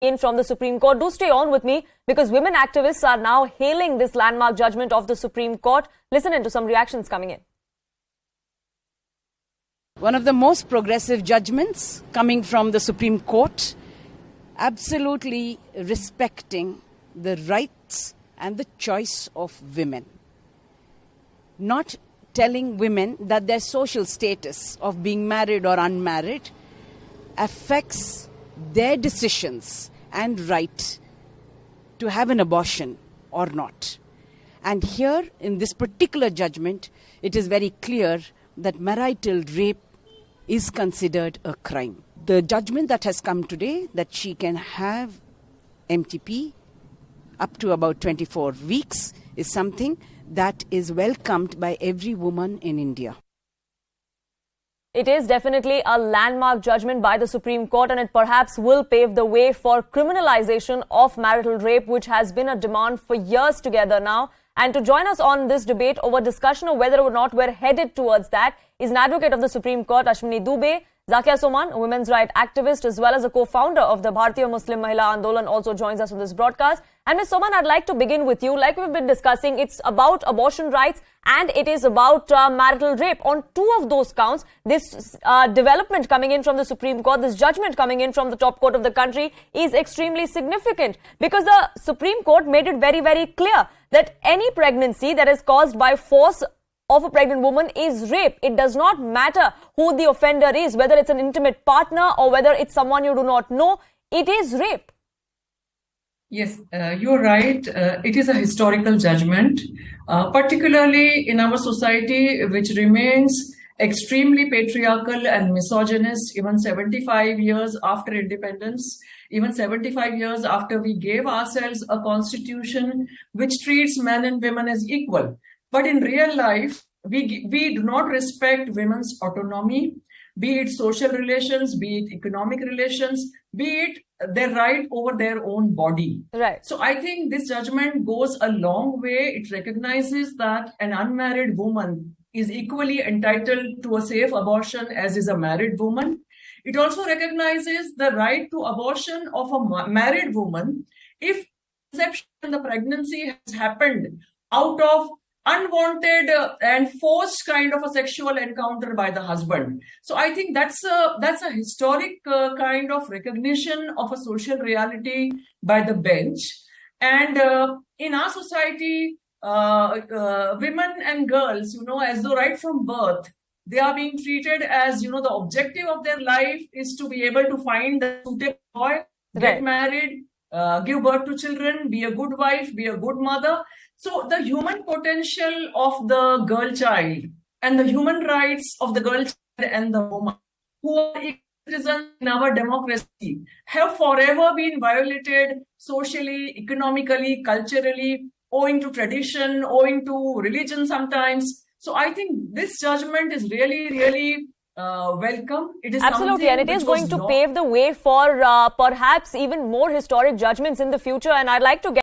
in from the Supreme Court. Do stay on with me because women activists are now hailing this landmark judgment of the Supreme Court. Listen into some reactions coming in. One of the most progressive judgments coming from the Supreme Court, absolutely respecting the rights and the choice of women. Not telling women that their social status of being married or unmarried affects their decisions and right to have an abortion or not. And here, in this particular judgment, it is very clear that marital rape is considered a crime. The judgment that has come today, that she can have MTP up to about 24 weeks, is something that is welcomed by every woman in India. It is definitely a landmark judgment by the Supreme Court, and it perhaps will pave the way for criminalization of marital rape, which has been a demand for years together now. And to join us on this debate over discussion of whether or not we're headed towards that is an advocate of the Supreme Court, Ashwini Dubey. Zakia Soman, a women's rights activist as well as a co-founder of the Bharatiya Muslim Mahila Andolan, also joins us on this broadcast. And Ms. Soman, I'd like to begin with you. Like we've been discussing, it's about abortion rights and it is about marital rape. On two of those counts, this development coming in from the Supreme Court, this judgment coming in from the top court of the country is extremely significant because the Supreme Court made it very, very clear that any pregnancy that is caused by force of a pregnant woman is rape. It does not matter who the offender is, whether it's an intimate partner or whether it's someone you do not know. It is rape. Yes, you're right. It is a historical judgment, particularly in our society, which remains extremely patriarchal and misogynist, even 75 years after independence, even 75 years after we gave ourselves a constitution which treats men and women as equal. But in real life, we do not respect women's autonomy, be it social relations, be it economic relations, be it their right over their own body. Right. So I think this judgment goes a long way. It recognizes that an unmarried woman is equally entitled to a safe abortion as is a married woman. It also recognizes the right to abortion of a married woman if conception in the pregnancy has happened out of unwanted and forced kind of a sexual encounter by the husband. So I think that's a historic kind of recognition of a social reality by the bench. And in our society, women and girls, as though right from birth, they are being treated as, the objective of their life is to be able to find a suitable boy, get married, give birth to children, be a good wife, be a good mother. So the human potential of the girl child and the human rights of the girl child and the woman who are citizens in our democracy have forever been violated socially, economically, culturally, owing to tradition, owing to religion sometimes. So I think this judgment is really, really welcome. It is absolutely, and it is going to pave the way for perhaps even more historic judgments in the future. And I'd like to get